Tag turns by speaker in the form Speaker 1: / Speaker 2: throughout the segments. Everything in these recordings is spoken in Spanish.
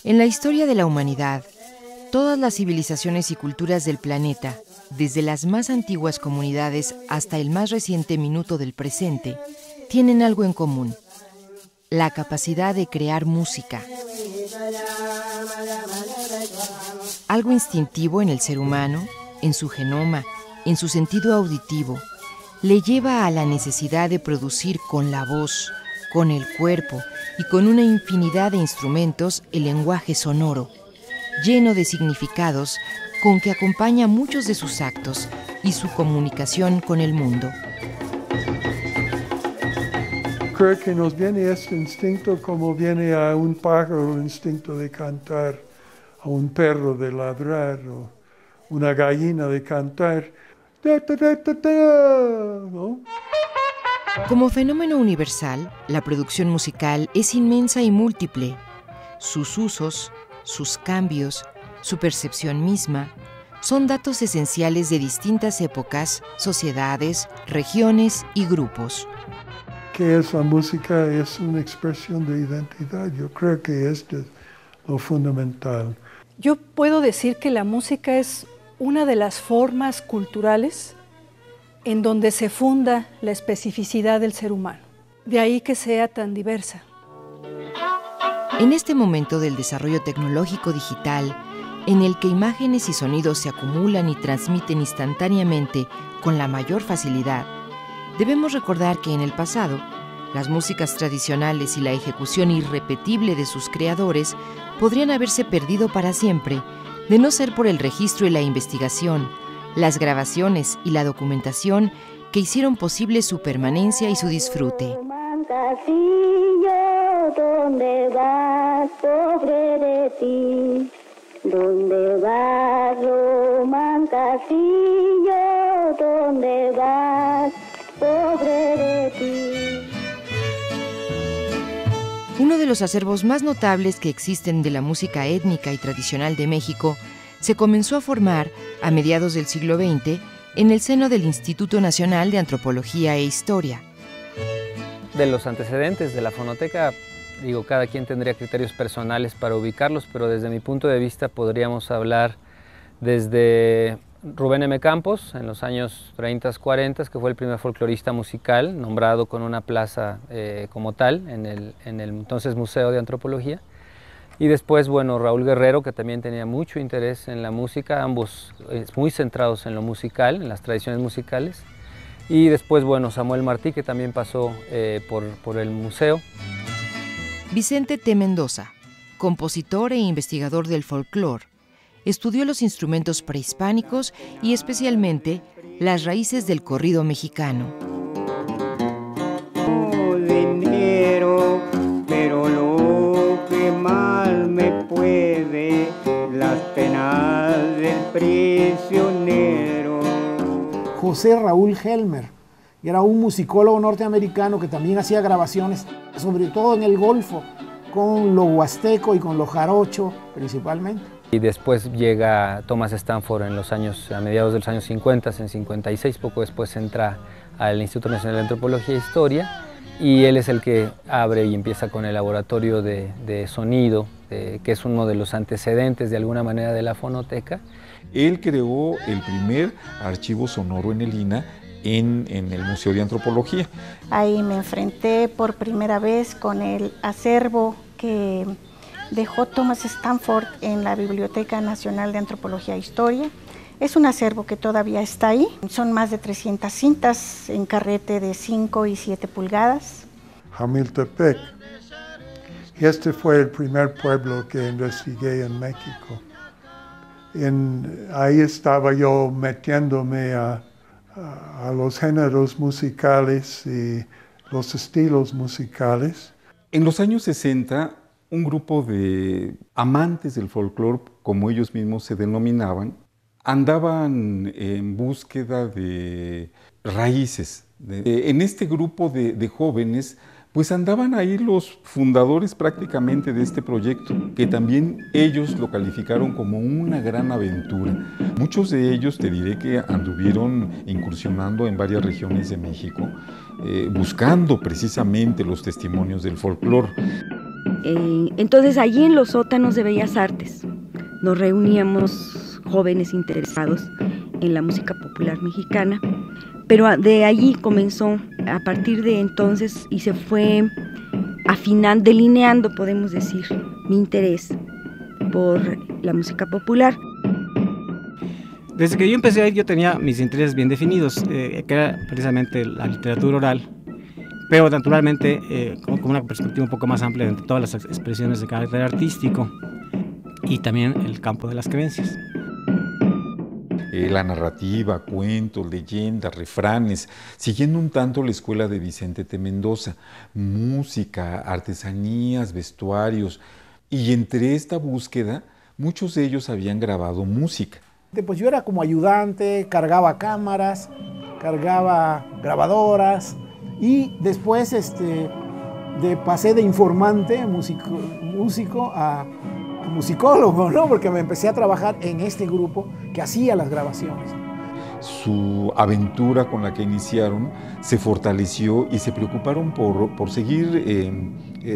Speaker 1: En la historia de la humanidad, todas las civilizaciones y culturas del planeta, desde las más antiguas comunidades hasta el más reciente minuto del presente, tienen algo en común: la capacidad de crear música. Algo instintivo en el ser humano, en su genoma, en su sentido auditivo, le lleva a la necesidad de producir con la voz, con el cuerpo y con una infinidad de instrumentos el lenguaje sonoro, lleno de significados con que acompaña muchos de sus actos y su comunicación con el mundo.
Speaker 2: Creo que nos viene este instinto como viene a un pájaro el instinto de cantar, a un perro de ladrar, o una gallina de cantar. ¿No?
Speaker 1: Como fenómeno universal, la producción musical es inmensa y múltiple. Sus usos, sus cambios, su percepción misma, son datos esenciales de distintas épocas, sociedades, regiones y grupos.
Speaker 2: ¿Qué es la música? Es una expresión de identidad. Yo creo que esto es lo fundamental.
Speaker 3: Yo puedo decir que la música es una de las formas culturales en donde se funda la especificidad del ser humano. De ahí que sea tan diversa.
Speaker 1: En este momento del desarrollo tecnológico digital, en el que imágenes y sonidos se acumulan y transmiten instantáneamente con la mayor facilidad, debemos recordar que en el pasado, las músicas tradicionales y la ejecución irrepetible de sus creadores podrían haberse perdido para siempre, de no ser por el registro y la investigación, las grabaciones y la documentación que hicieron posible su permanencia y su disfrute.
Speaker 4: ¿Dónde vas, pobre de ti? ¿Dónde vas, Román Casillo? ¿Dónde vas, pobre de ti?
Speaker 1: Uno de los acervos más notables que existen de la música étnica y tradicional de México se comenzó a formar a mediados del siglo XX en el seno del Instituto Nacional de Antropología e Historia.
Speaker 5: De los antecedentes de la fonoteca, cada quien tendría criterios personales para ubicarlos, pero desde mi punto de vista podríamos hablar desde Rubén M. Campos, en los años 30, 40, que fue el primer folclorista musical, nombrado con una plaza como tal en el entonces Museo de Antropología. Y después, Raúl Guerrero, que también tenía mucho interés en la música, ambos muy centrados en lo musical, en las tradiciones musicales. Y después, Samuel Martí, que también pasó por el museo.
Speaker 1: Vicente T. Mendoza, compositor e investigador del folclore, estudió los instrumentos prehispánicos y especialmente las raíces del corrido mexicano.
Speaker 6: Dinero, pero lo que mal me puede, las penas del prisionero.
Speaker 7: José Raúl Helmer, y era un musicólogo norteamericano que también hacía grabaciones, sobre todo en el Golfo, con lo huasteco y con lo jarocho principalmente.
Speaker 5: Y después llega Thomas Stanford a mediados de los años 50, en 56, poco después entra al Instituto Nacional de Antropología e Historia, y él es el que abre y empieza con el laboratorio de sonido, que es uno de los antecedentes de alguna manera de la fonoteca.
Speaker 8: Él creó el primer archivo sonoro en el INAH en el Museo de Antropología.
Speaker 9: Ahí me enfrenté por primera vez con el acervo que dejó Thomas Stanford en la Biblioteca Nacional de Antropología e Historia. Es un acervo que todavía está ahí. Son más de 300 cintas en carrete de 5 y 7 pulgadas.
Speaker 2: Jamiltepec. Este fue el primer pueblo que investigué en México. Ahí estaba yo metiéndome a los géneros musicales y los estilos musicales.
Speaker 8: En los años 60, un grupo de amantes del folclore, como ellos mismos se denominaban, andaban en búsqueda de raíces. En este grupo de jóvenes pues andaban ahí los fundadores prácticamente de este proyecto, que también ellos lo calificaron como una gran aventura. Muchos de ellos, te diré que anduvieron incursionando en varias regiones de México, buscando precisamente los testimonios del folclore.
Speaker 10: Entonces allí en los sótanos de Bellas Artes nos reuníamos jóvenes interesados en la música popular mexicana, pero de allí comenzó, a partir de entonces, y se fue afinando, delineando, podemos decir, mi interés por la música popular.
Speaker 11: Desde que yo empecé a ir, yo tenía mis intereses bien definidos, que era precisamente la literatura oral, pero naturalmente con una perspectiva un poco más amplia de todas las expresiones de carácter artístico y también el campo de las creencias.
Speaker 8: La narrativa, cuentos, leyendas, refranes, siguiendo un tanto la escuela de Vicente T. Mendoza, música, artesanías, vestuarios, y entre esta búsqueda, muchos de ellos habían grabado música.
Speaker 7: Pues yo era como ayudante, cargaba cámaras, cargaba grabadoras, y después pasé de informante, músico a musicólogo, ¿no? Porque me empecé a trabajar en este grupo que hacía las grabaciones.
Speaker 8: Su aventura con la que iniciaron se fortaleció y se preocuparon por seguir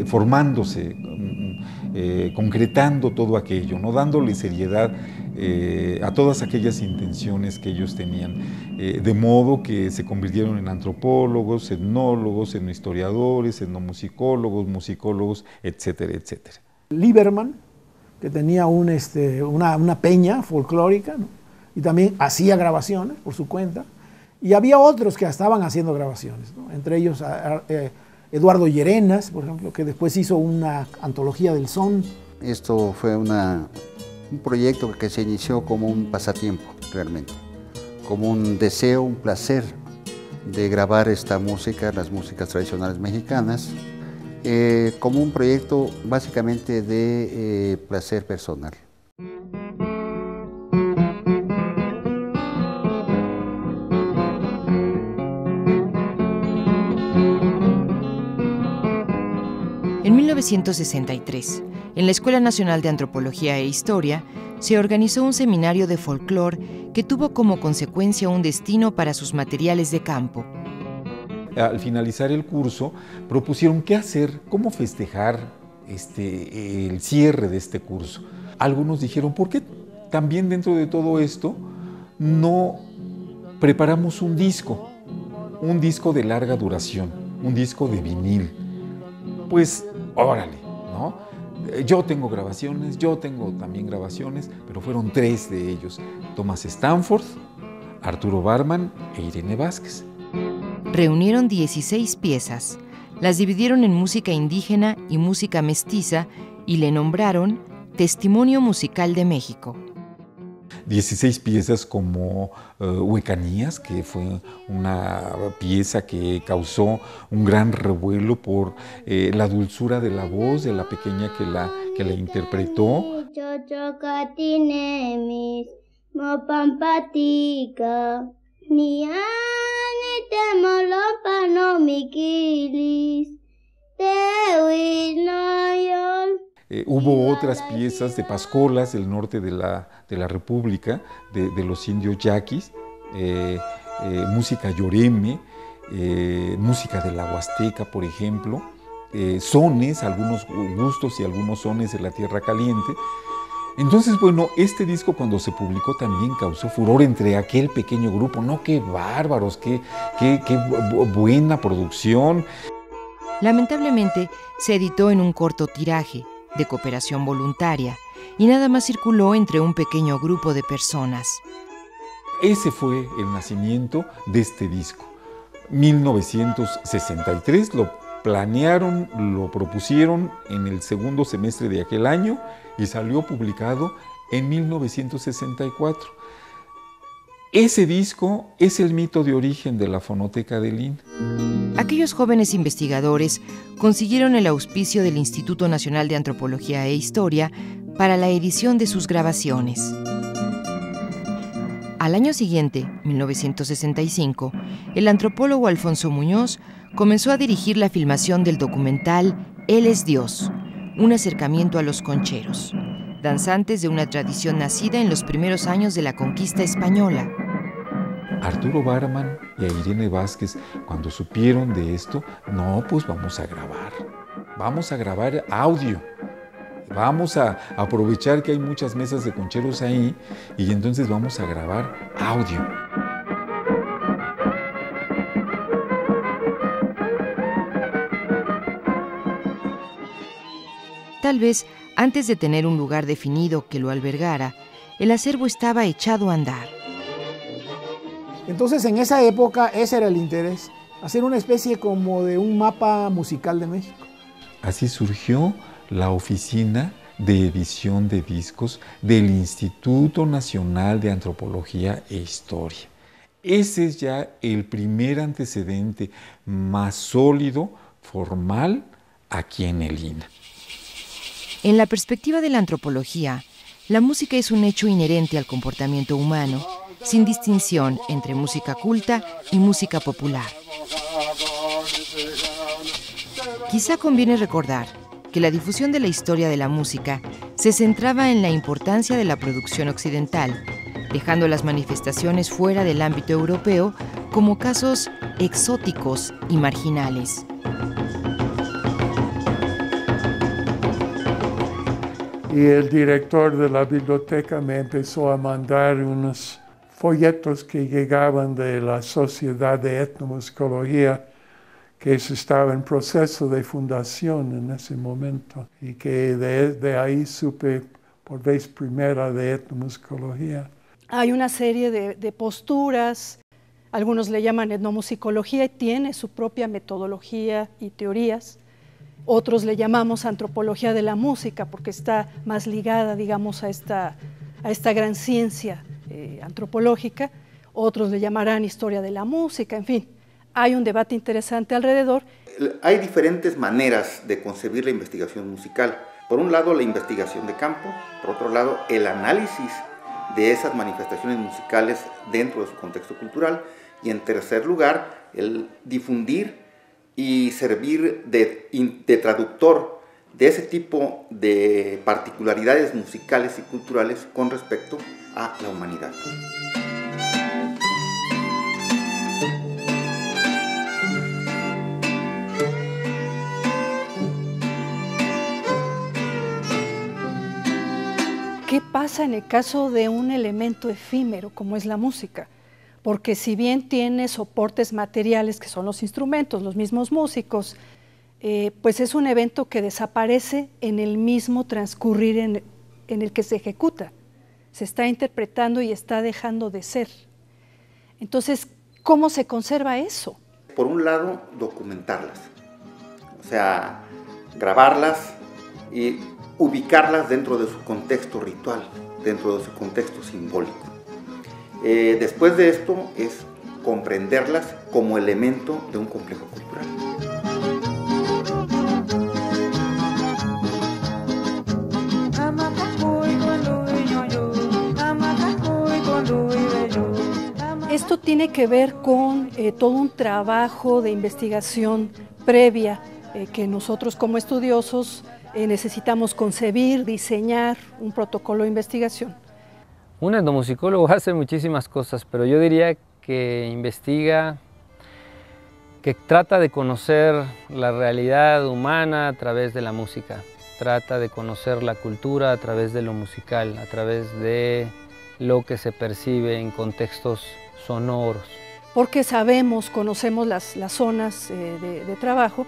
Speaker 8: formándose, concretando todo aquello, ¿no? Dándole seriedad a todas aquellas intenciones que ellos tenían, de modo que se convirtieron en antropólogos, etnólogos, etnohistoriadores, etnomusicólogos, musicólogos, etcétera, etcétera.
Speaker 7: Lieberman, que tenía una peña folclórica, ¿no? Y también hacía grabaciones por su cuenta, y había otros que estaban haciendo grabaciones, ¿no? Entre ellos Eduardo Llerenas, por ejemplo, que después hizo una antología del son.
Speaker 12: Esto fue un proyecto que se inició como un pasatiempo, realmente, como un deseo, un placer de grabar esta música, las músicas tradicionales mexicanas, como un proyecto básicamente de placer personal.
Speaker 1: En 1963, en la Escuela Nacional de Antropología e Historia, se organizó un seminario de folclore que tuvo como consecuencia un destino para sus materiales de campo.
Speaker 8: Al finalizar el curso, propusieron qué hacer, cómo festejar el cierre de este curso. Algunos dijeron, ¿por qué también dentro de todo esto no preparamos un disco de larga duración, un disco de vinil? Pues, órale, ¿no? Yo tengo grabaciones, yo tengo también grabaciones, pero fueron 3 de ellos: Thomas Stanford, Arturo Barman e Irene Vázquez.
Speaker 1: Reunieron 16 piezas, las dividieron en música indígena y música mestiza y le nombraron Testimonio Musical de México.
Speaker 8: 16 piezas como Huecanías, que fue una pieza que causó un gran revuelo por la dulzura de la voz de la pequeña que la interpretó. Hubo otras piezas de pascolas del norte de la República, de los indios yaquis, música yoreme, música de la Huasteca, por ejemplo, sones, algunos gustos y algunos sones de la Tierra Caliente. Entonces, bueno, este disco cuando se publicó también causó furor entre aquel pequeño grupo. ¡No, qué bárbaros! ¡Qué buena producción!
Speaker 1: Lamentablemente, se editó en un corto tiraje, de cooperación voluntaria, y nada más circuló entre un pequeño grupo de personas.
Speaker 8: Ese fue el nacimiento de este disco. 1963 lo planearon, lo propusieron en el segundo semestre de aquel año y salió publicado en 1964. Ese disco es el mito de origen de la Fonoteca del INA.
Speaker 1: Aquellos jóvenes investigadores consiguieron el auspicio del Instituto Nacional de Antropología e Historia para la edición de sus grabaciones. Al año siguiente, 1965, el antropólogo Alfonso Muñoz comenzó a dirigir la filmación del documental Él es Dios, un acercamiento a los concheros, danzantes de una tradición nacida en los primeros años de la conquista española.
Speaker 8: Arturo Barman y a Irene Vázquez, cuando supieron de esto, no, pues vamos a grabar audio. Vamos a aprovechar que hay muchas mesas de concheros ahí y entonces vamos a grabar audio.
Speaker 1: Tal vez, antes de tener un lugar definido que lo albergara, el acervo estaba echado a andar.
Speaker 7: Entonces, en esa época, ese era el interés, hacer una especie como de un mapa musical de México.
Speaker 8: Así surgió la oficina de edición de discos del Instituto Nacional de Antropología e Historia. Ese es ya el primer antecedente más sólido, formal, aquí en el INA.
Speaker 1: En la perspectiva de la antropología, la música es un hecho inherente al comportamiento humano, sin distinción entre música culta y música popular. Quizá conviene recordar que la difusión de la historia de la música se centraba en la importancia de la producción occidental, dejando las manifestaciones fuera del ámbito europeo como casos exóticos y marginales.
Speaker 2: Y el director de la biblioteca me empezó a mandar unos folletos que llegaban de la Sociedad de Etnomusicología, que estaba en proceso de fundación en ese momento, y que de ahí supe por vez primera de etnomusicología.
Speaker 3: Hay una serie de posturas, algunos le llaman etnomusicología y tiene su propia metodología y teorías. Otros le llamamos antropología de la música porque está más ligada, digamos, a esta gran ciencia antropológica. Otros le llamarán historia de la música, en fin. Hay un debate interesante alrededor.
Speaker 13: Hay diferentes maneras de concebir la investigación musical. Por un lado, la investigación de campo. Por otro lado, el análisis de esas manifestaciones musicales dentro de su contexto cultural. Y en tercer lugar, el difundir y servir de traductor de ese tipo de particularidades musicales y culturales con respecto a la humanidad.
Speaker 3: ¿Qué pasa en el caso de un elemento efímero como es la música? Porque si bien tiene soportes materiales que son los instrumentos, los mismos músicos, pues es un evento que desaparece en el mismo transcurrir en el que se ejecuta. Se está interpretando y está dejando de ser. Entonces, ¿cómo se conserva eso?
Speaker 13: Por un lado, documentarlas, o sea, grabarlas y ubicarlas dentro de su contexto ritual, dentro de su contexto simbólico. Después de esto es comprenderlas como elemento de un complejo cultural.
Speaker 3: Esto tiene que ver con todo un trabajo de investigación previa que nosotros como estudiosos necesitamos concebir, diseñar un protocolo de investigación.
Speaker 5: Un etnomusicólogo hace muchísimas cosas, pero yo diría que investiga, que trata de conocer la realidad humana a través de la música, trata de conocer la cultura a través de lo musical, a través de lo que se percibe en contextos sonoros.
Speaker 3: Porque sabemos, conocemos las zonas de trabajo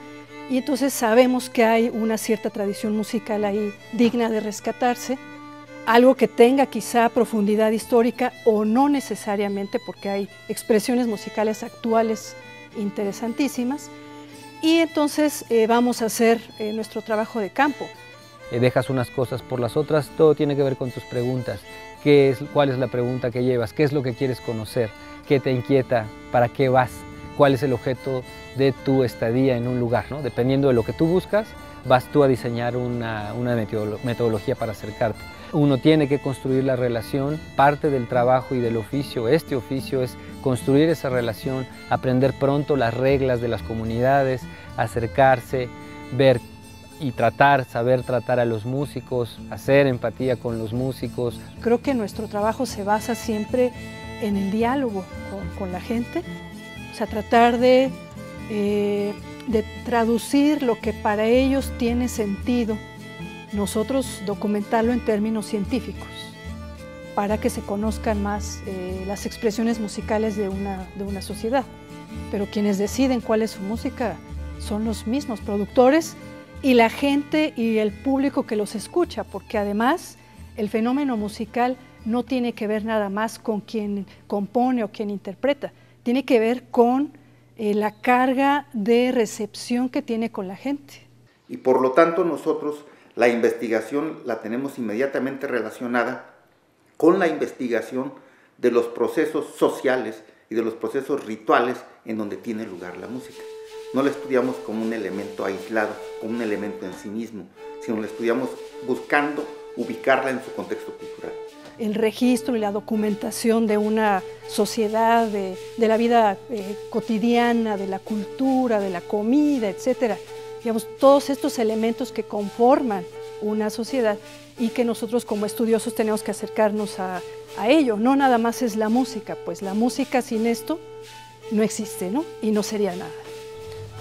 Speaker 3: y entonces sabemos que hay una cierta tradición musical ahí digna de rescatarse, algo que tenga quizá profundidad histórica o no necesariamente, porque hay expresiones musicales actuales interesantísimas, y entonces vamos a hacer nuestro trabajo de campo.
Speaker 5: Dejas unas cosas por las otras, todo tiene que ver con tus preguntas. ¿Cuál es la pregunta que llevas? ¿Qué es lo que quieres conocer? ¿Qué te inquieta? ¿Para qué vas? ¿Cuál es el objeto de tu estadía en un lugar, ¿no? Dependiendo de lo que tú buscas, vas tú a diseñar una metodología para acercarte. Uno tiene que construir la relación, parte del trabajo y del oficio. Este oficio es construir esa relación, aprender pronto las reglas de las comunidades, acercarse, ver y saber tratar a los músicos, hacer empatía con los músicos.
Speaker 3: Creo que nuestro trabajo se basa siempre en el diálogo con la gente, o sea, tratar de traducir lo que para ellos tiene sentido, nosotros documentarlo en términos científicos, para que se conozcan más las expresiones musicales de una sociedad. Pero quienes deciden cuál es su música son los mismos productores y la gente y el público que los escucha, porque además el fenómeno musical no tiene que ver nada más con quien compone o quien interpreta, tiene que ver con la carga de recepción que tiene con la gente.
Speaker 13: Y por lo tanto nosotros la investigación la tenemos inmediatamente relacionada con la investigación de los procesos sociales y de los procesos rituales en donde tiene lugar la música. No la estudiamos como un elemento aislado, como un elemento en sí mismo, sino la estudiamos buscando ubicarla en su contexto cultural.
Speaker 3: El registro y la documentación de una sociedad, de la vida cotidiana, de la cultura, de la comida, etcétera. Digamos, todos estos elementos que conforman una sociedad y que nosotros como estudiosos tenemos que acercarnos a ello. No nada más es la música, pues la música sin esto no existe, ¿no? Y no sería nada.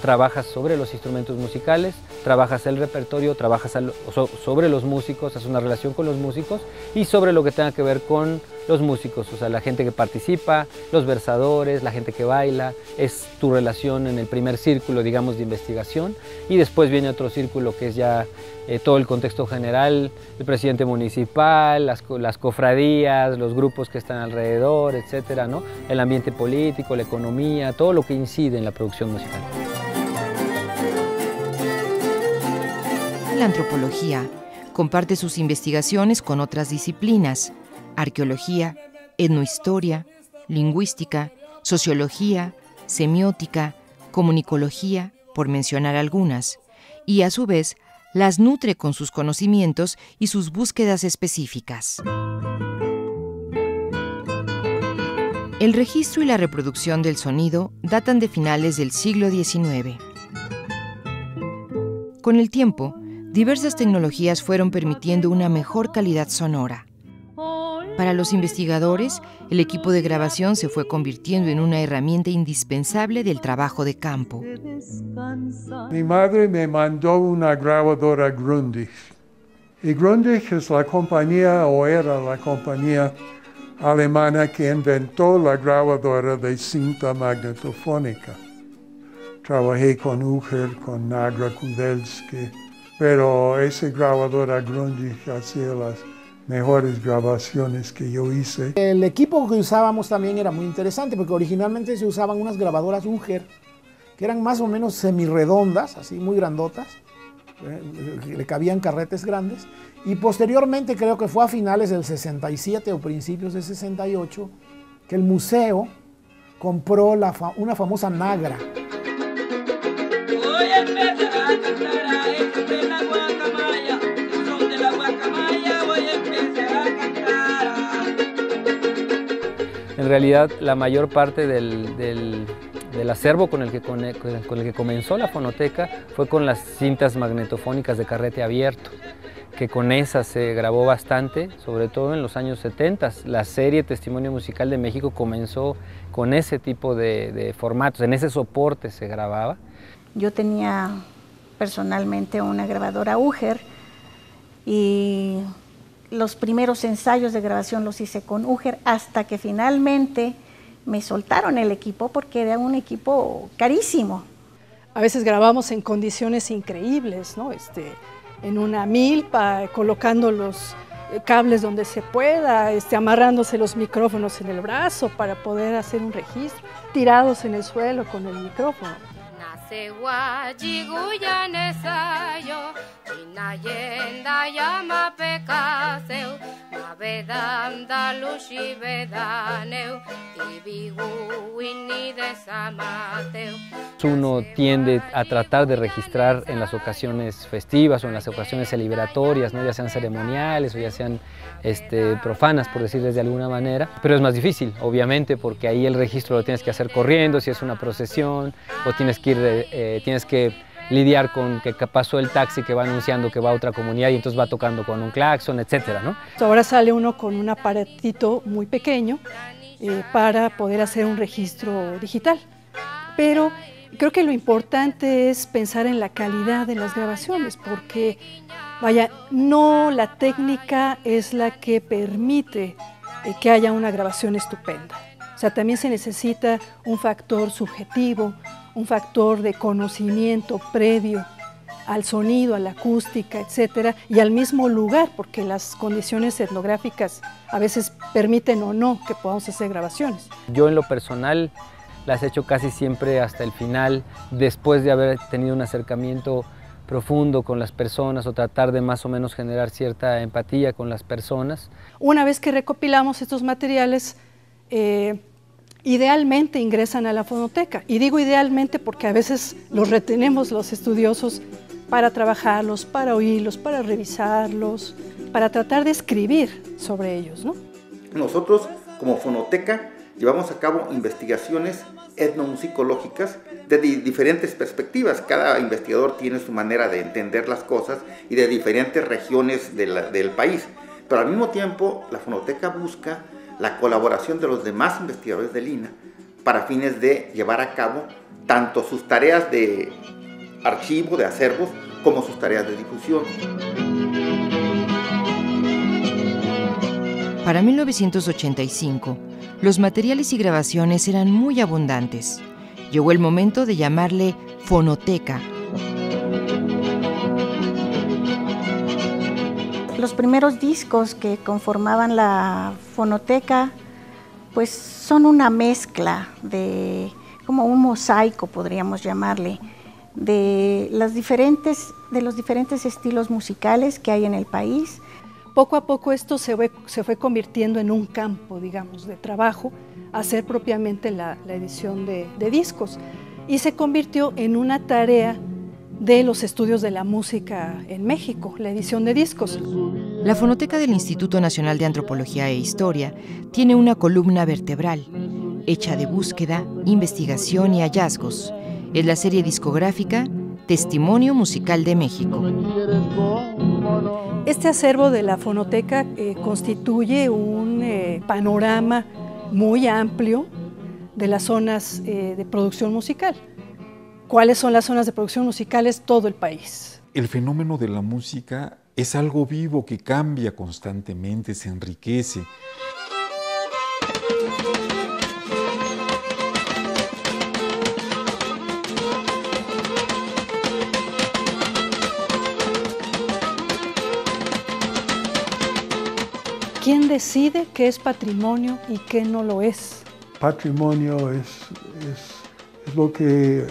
Speaker 5: Trabajas sobre los instrumentos musicales, trabajas el repertorio, trabajas sobre los músicos, haces una relación con los músicos y sobre lo que tenga que ver con los músicos, o sea, la gente que participa, los versadores, la gente que baila, es tu relación en el primer círculo, digamos, de investigación, y después viene otro círculo que es ya todo el contexto general, el presidente municipal, las cofradías, los grupos que están alrededor, etcétera, ¿no? El ambiente político, la economía, todo lo que incide en la producción musical.
Speaker 1: La antropología comparte sus investigaciones con otras disciplinas: arqueología, etnohistoria, lingüística, sociología, semiótica, comunicología, por mencionar algunas, y a su vez las nutre con sus conocimientos y sus búsquedas específicas. El registro y la reproducción del sonido datan de finales del siglo XIX. Con el tiempo, diversas tecnologías fueron permitiendo una mejor calidad sonora. Para los investigadores, el equipo de grabación se fue convirtiendo en una herramienta indispensable del trabajo de campo.
Speaker 2: Mi madre me mandó una grabadora Grundig. Y Grundig es la compañía, o era la compañía alemana que inventó la grabadora de cinta magnetofónica. Trabajé con Uher, con Nagra Kudelski, pero esa grabadora Grundig hacía las mejores grabaciones que yo hice.
Speaker 7: El equipo que usábamos también era muy interesante, porque originalmente se usaban unas grabadoras Uher, que eran más o menos semirredondas, así muy grandotas, le cabían carretes grandes, y posteriormente, creo que fue a finales del 67 o principios del 68, que el museo compró una famosa Nagra.
Speaker 5: En realidad, la mayor parte del acervo con el que comenzó la fonoteca fue con las cintas magnetofónicas de carrete abierto, que con esas se grabó bastante, sobre todo en los años 70. La serie Testimonio Musical de México comenzó con ese tipo de formatos, en ese soporte se grababa.
Speaker 9: Yo tenía personalmente una grabadora Uher y los primeros ensayos de grabación los hice con Uher hasta que finalmente me soltaron el equipo porque era un equipo carísimo.
Speaker 3: A veces grabamos en condiciones increíbles, ¿no? En una milpa, colocando los cables donde se pueda, amarrándose los micrófonos en el brazo para poder hacer un registro, tirados en el suelo con el micrófono.
Speaker 5: Uno tiende a tratar de registrar en las ocasiones festivas o en las ocasiones celebratorias, ¿no? Ya sean ceremoniales o ya sean profanas, por decirles de alguna manera, pero es más difícil, obviamente, porque ahí el registro lo tienes que hacer corriendo, si es una procesión, o tienes que lidiar con que pasó el taxi que va anunciando que va a otra comunidad y entonces va tocando con un claxon, etcétera, ¿no?
Speaker 3: Ahora sale uno con un aparatito muy pequeño para poder hacer un registro digital, pero creo que lo importante es pensar en la calidad de las grabaciones, porque, vaya, no la técnica es la que permite que haya una grabación estupenda. O sea, también se necesita un factor subjetivo, un factor de conocimiento previo al sonido, a la acústica, etcétera, y al mismo lugar, porque las condiciones etnográficas a veces permiten o no que podamos hacer grabaciones.
Speaker 5: Yo en lo personal las he hecho casi siempre hasta el final, después de haber tenido un acercamiento profundo con las personas o tratar de más o menos generar cierta empatía con las personas.
Speaker 3: Una vez que recopilamos estos materiales, idealmente ingresan a la fonoteca, y digo idealmente porque a veces los retenemos los estudiosos para trabajarlos, para oírlos, para revisarlos, para tratar de escribir sobre ellos, ¿no?
Speaker 13: Nosotros, como fonoteca, llevamos a cabo investigaciones etnomusicológicas de diferentes perspectivas. Cada investigador tiene su manera de entender las cosas y de diferentes regiones del país, pero al mismo tiempo la fonoteca busca la colaboración de los demás investigadores del INAH para fines de llevar a cabo tanto sus tareas de archivo, de acervos, como sus tareas de difusión.
Speaker 1: Para 1985, los materiales y grabaciones eran muy abundantes. Llegó el momento de llamarle fonoteca.
Speaker 9: Los primeros discos que conformaban la fonoteca, pues son una mezcla como un mosaico, podríamos llamarle, de los diferentes estilos musicales que hay en el país.
Speaker 3: Poco a poco esto se fue convirtiendo en un campo, digamos, de trabajo, hacer propiamente la edición de discos, y se convirtió en una tarea de los estudios de la música en México, la edición de discos.
Speaker 1: La fonoteca del Instituto Nacional de Antropología e Historia tiene una columna vertebral, hecha de búsqueda, investigación y hallazgos. Es la serie discográfica Testimonio Musical de México.
Speaker 3: Este acervo de la fonoteca constituye un panorama muy amplio de las zonas de producción musical. ¿Cuáles son las zonas de producción musicales? Todo el país.
Speaker 8: El fenómeno de la música es algo vivo que cambia constantemente, se enriquece.
Speaker 3: ¿Quién decide qué es patrimonio y qué no lo es?
Speaker 2: Patrimonio es lo que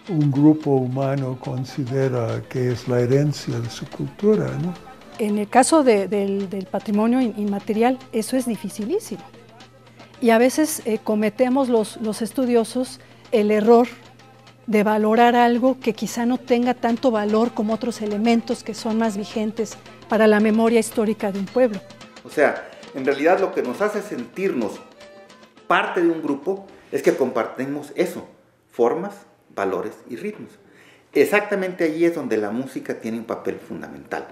Speaker 2: un grupo humano considera que es la herencia de su cultura, ¿no?
Speaker 3: En el caso del patrimonio inmaterial, eso es dificilísimo. Y a veces cometemos los estudiosos el error de valorar algo que quizá no tenga tanto valor como otros elementos que son más vigentes para la memoria histórica de un pueblo.
Speaker 13: O sea, en realidad lo que nos hace sentirnos parte de un grupo es que compartimos eso, formas, valores y ritmos. Exactamente allí es donde la música tiene un papel fundamental.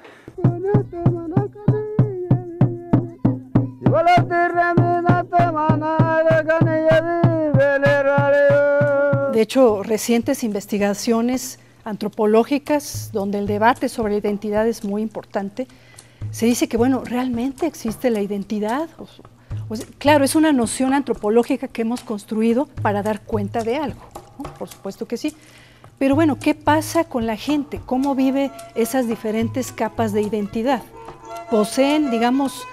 Speaker 3: De hecho, recientes investigaciones antropológicas, donde el debate sobre la identidad es muy importante, se dice que, bueno, ¿realmente existe la identidad? Claro, es una noción antropológica que hemos construido para dar cuenta de algo, ¿no? Por supuesto que sí. Pero bueno, ¿qué pasa con la gente? ¿Cómo vive esas diferentes capas de identidad? Poseen, digamos,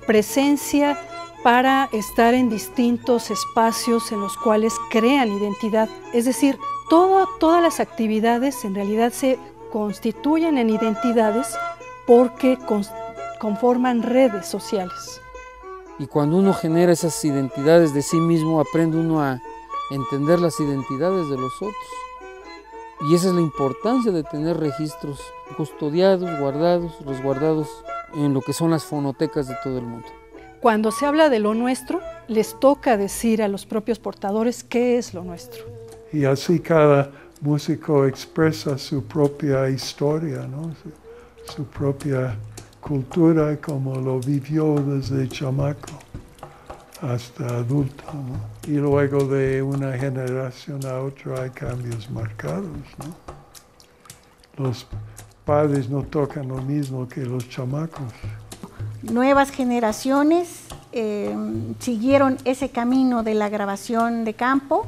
Speaker 3: presencia para estar en distintos espacios en los cuales crean identidad. Es decir, todas las actividades en realidad se constituyen en identidades porque conforman redes sociales.
Speaker 14: Y cuando uno genera esas identidades de sí mismo, aprende uno a entender las identidades de los otros. Y esa es la importancia de tener registros custodiados, guardados, resguardados en lo que son las fonotecas de todo el mundo.
Speaker 3: Cuando se habla de lo nuestro, les toca decir a los propios portadores qué es lo nuestro.
Speaker 2: Y así cada músico expresa su propia historia, ¿no? Su propia cultura, como lo vivió desde chamaco hasta adulto, ¿no? Y luego de una generación a otra hay cambios marcados, ¿no? Los padres no tocan lo mismo que los chamacos.
Speaker 9: Nuevas generaciones siguieron ese camino de la grabación de campo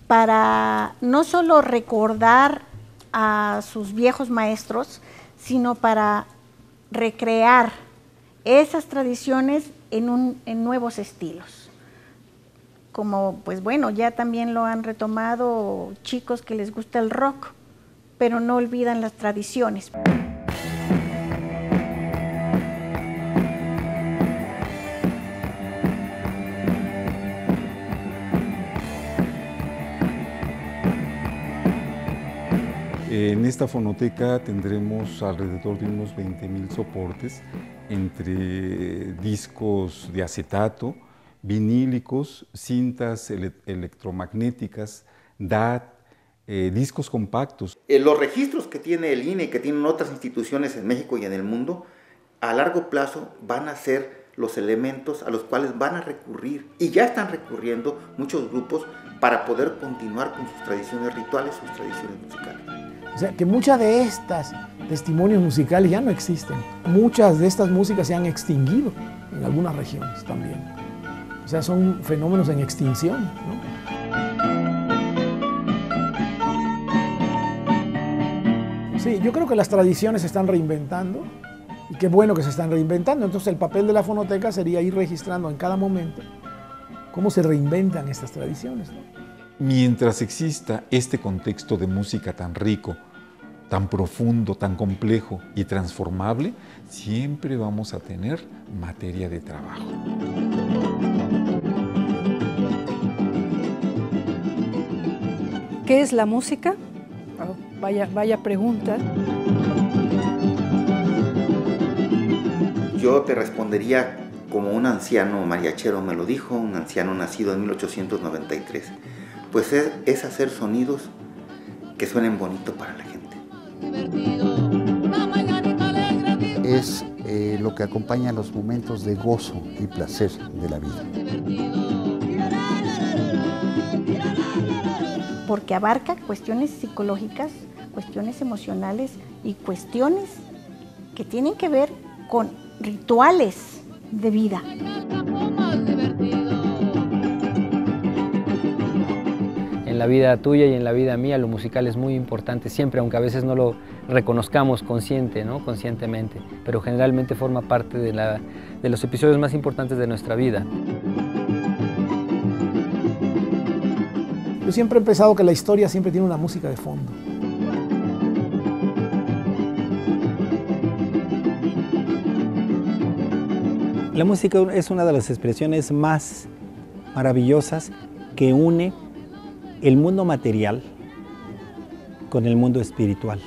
Speaker 9: para no solo recordar a sus viejos maestros, sino para recrear esas tradiciones en nuevos estilos. Como, pues bueno, ya también lo han retomado chicos que les gusta el rock, pero no olvidan las tradiciones.
Speaker 8: En esta fonoteca tendremos alrededor de unos 20,000 soportes entre discos de acetato, vinílicos, cintas electromagnéticas, DAT, discos compactos.
Speaker 13: Los registros que tiene el INE, que tienen otras instituciones en México y en el mundo, a largo plazo van a ser los elementos a los cuales van a recurrir, y ya están recurriendo muchos grupos para poder continuar con sus tradiciones rituales, sus tradiciones musicales.
Speaker 7: O sea, que muchas de estas testimonios musicales ya no existen. Muchas de estas músicas se han extinguido en algunas regiones también. O sea, son fenómenos en extinción, ¿no? Sí, yo creo que las tradiciones se están reinventando y qué bueno que se están reinventando. Entonces el papel de la fonoteca sería ir registrando en cada momento cómo se reinventan estas tradiciones, ¿no?
Speaker 8: Mientras exista este contexto de música tan rico, tan profundo, tan complejo y transformable, siempre vamos a tener materia de trabajo.
Speaker 3: ¿Qué es la música? Oh, vaya pregunta.
Speaker 13: Yo te respondería como un anciano mariachero me lo dijo, un anciano nacido en 1893. Pues es hacer sonidos que suenen bonito para la gente.
Speaker 12: Es lo que acompaña los momentos de gozo y placer de la vida.
Speaker 9: Porque abarca cuestiones psicológicas, cuestiones emocionales y cuestiones que tienen que ver con rituales de vida.
Speaker 5: En la vida tuya y en la vida mía lo musical es muy importante siempre, aunque a veces no lo reconozcamos conscientemente, pero generalmente forma parte de los episodios más importantes de nuestra vida.
Speaker 7: Yo siempre he pensado que la historia siempre tiene una música de fondo.
Speaker 15: La música es una de las expresiones más maravillosas que une el mundo material con el mundo espiritual.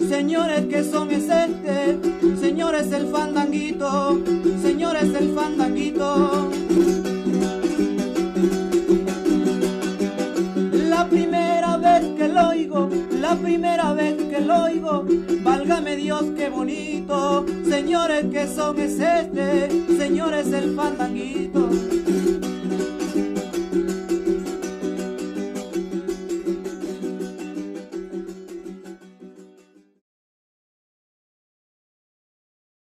Speaker 16: Señores, que son señores, el fandanguito, señores, el fandanguito. La primera vez que lo oigo, válgame Dios, qué bonito. Señores, que son señores,